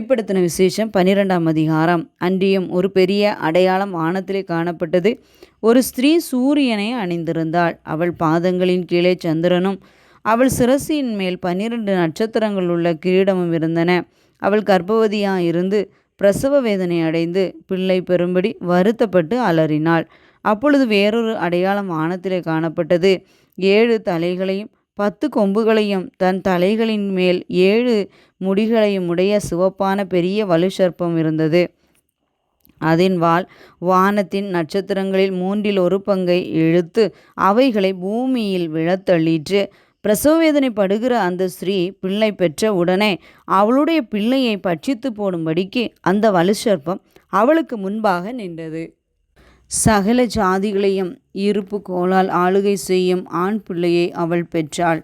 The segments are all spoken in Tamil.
வெளிப்படுத்தின விசேஷம் 12ஆம் அதிகாரம். அன்றியும் ஒரு பெரிய அடையாளம் வானத்திலே காணப்பட்டது. ஒரு ஸ்திரீ சூரியனை அணிந்திருந்தாள். அவள் பாதங்களின் கீழே சந்திரனும் அவள் சிரசின் மேல் 12 நட்சத்திரங்கள் உள்ள கிரீடமும் இருந்தன. அவள் கர்ப்பவதியாயிருந்து பிரசவ வேதனை அடைந்து பிள்ளை பெறும்படி வருத்தப்பட்டு அலறினாள். அப்பொழுது வேறொரு அடையாளம் வானத்திலே காணப்பட்டது. 7 தலைகளையும் 10 கொம்புகளையும் தன் தலைகளின் மேல் 7 முடிகளையும் உடைய சிவப்பான பெரிய வலுசர்ப்பம் இருந்தது. அதன் வால் வானத்தின் நட்சத்திரங்களில் 1/3 பங்கை இழுத்து அவைகளை பூமியில் விழத்தள்ளிற்று. பிரசவவேதனை படுகிற அந்த ஸ்திரீ பிள்ளை பெற்ற உடனே அவளுடைய பிள்ளையை பட்சித்து போடும்படிக்கு அந்த வலுசர்ப்பம் அவளுக்கு முன்பாக நின்றது. சகல ஜாதிகளையும் இருப்பு கோலால் ஆளுகை செய்யும் ஆண் பிள்ளையை அவள் பெற்றாள்.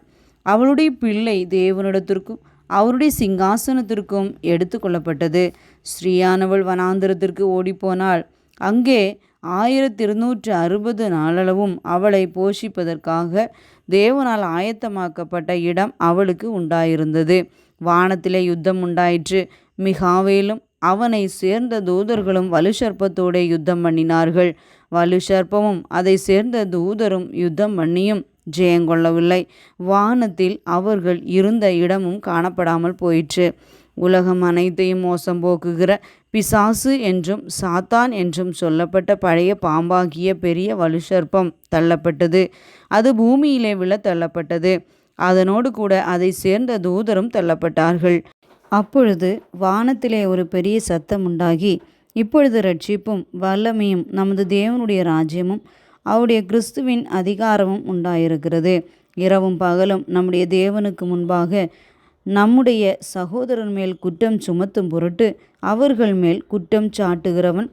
அவளுடைய பிள்ளை தேவனிடத்திற்கும் அவருடைய சிங்காசனத்திற்கும் எடுத்து கொள்ளப்பட்டது. ஸ்ரீயானவள் வனாந்திரத்திற்கு ஓடிப்போனாள். அங்கே 1260 நாளளவும் அவளை போஷிப்பதற்காக தேவனால் ஆயத்தமாக்கப்பட்ட இடம் அவளுக்கு உண்டாயிருந்தது. வானத்திலே யுத்தம் உண்டாயிற்று. மிகாவேலும் அவனை சேர்ந்த தூதர்களும் வலுசர்ப்பத்தோடு யுத்தம் பண்ணினார்கள். வலுசர்ப்பமும் அதை சேர்ந்த தூதரும் யுத்தம் பண்ணியும் ஜெயங்கொள்ளவில்லை. வானத்தில் அவர்கள் இருந்த இடமும் காணப்படாமல் போயிற்று. உலகம் அனைத்தையும் மோசம் போக்குகிற பிசாசு என்றும் சாத்தான் என்றும் சொல்லப்பட்ட பழைய பாம்பாகிய பெரிய வலுசர்ப்பம் தள்ளப்பட்டது. அது பூமியிலே விழ தள்ளப்பட்டது. அதனோடு கூட அதை சேர்ந்த தூதரும் தள்ளப்பட்டார்கள். அப்பொழுது வானத்திலே ஒரு பெரிய சத்தம் உண்டாகி, இப்பொழுது இரட்சிப்பும் வல்லமையும் நமது தேவனுடைய ராஜ்யமும் அவருடைய கிறிஸ்துவின் அதிகாரமும் உண்டாயிருக்கிறது. இரவும் பகலும் நம்முடைய தேவனுக்கு முன்பாக நம்முடைய சகோதரன் மேல் குற்றம் சுமத்தும் பொருட்டு அவர்கள் மேல் குற்றம் சாட்டுகிறவன்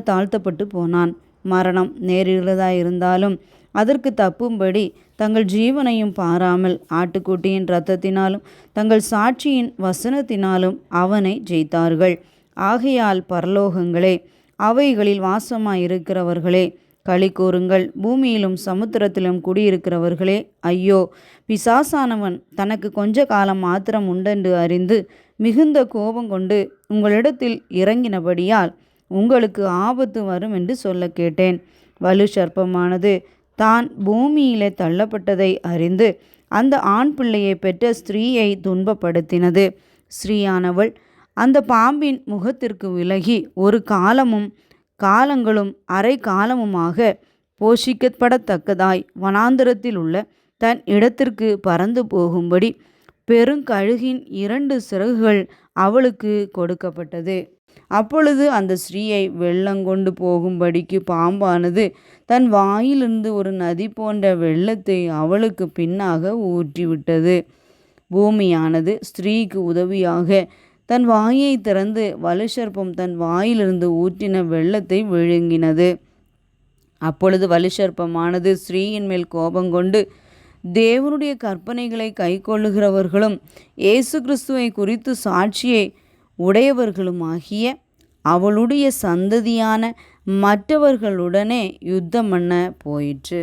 தாழ்த்தப்பட்டு போனான். மரணம் நேரிடுகிறதாயிருந்தாலும் அதற்கு தப்பும்படி தங்கள் ஜீவனையும் பாராமல் ஆட்டுக்குட்டியின் இரத்தத்தினாலும் தங்கள் சாட்சியின் வசனத்தினாலும் அவனை ஜெயித்தார்கள். ஆகையால் பரலோகங்களே, அவைகளில் வாசமாயிருக்கிறவர்களே, களி கூறுங்கள். பூமியிலும் சமுத்திரத்திலும் குடியிருக்கிறவர்களே, ஐயோ! பிசாசானவன் தனக்கு கொஞ்ச காலம் மாத்திரம் உண்டென்று அறிந்து மிகுந்த கோபம் கொண்டு உங்களிடத்தில் இறங்கினபடியால் உங்களுக்கு ஆபத்து வரும் என்று சொல்ல கேட்டேன். வலு சர்ப்பமானது தான் பூமியிலே தள்ளப்பட்டதை அறிந்து அந்த ஆண் பிள்ளையை பெற்ற ஸ்திரீயை துன்பப்படுத்தினது. ஸ்திரீயானவள் அந்த பாம்பின் முகத்திற்கு விலகி ஒரு காலங்களும் அரை காலமுமாக போஷிக்கப்படத்தக்கதாய் வனாந்திரத்தில் உள்ள தன் இடத்திற்கு பறந்து போகும்படி பெருங்கழுகின் 2 சிறகுகள் அவளுக்கு கொடுக்கப்பட்டது. அப்பொழுது அந்த ஸ்திரீயை வெள்ளங்கொண்டு போகும்படிக்கு பாம்பானது தன் வாயிலிருந்து ஒரு நதி போன்ற வெள்ளத்தை அவளுக்கு பின்னாக ஊற்றிவிட்டது. பூமியானது ஸ்திரீக்கு உதவியாக தன் வாயை திறந்து வலுசர்ப்பம் தன் வாயிலிருந்து ஊற்றின வெள்ளத்தை விழுங்கினது. அப்பொழுது வலுசர்ப்பமானது ஸ்திரீயின் மேல் கோபங்கொண்டு தேவனுடைய கற்பனைகளை கைக்கொள்ளுகிறவர்களும் இயேசு கிறிஸ்துவை குறித்து சாட்சியை உடையவர்களுமாகிய அவளுடைய சந்ததியான மற்றவர்களுடனே யுத்தம் பண்ண போயிற்று.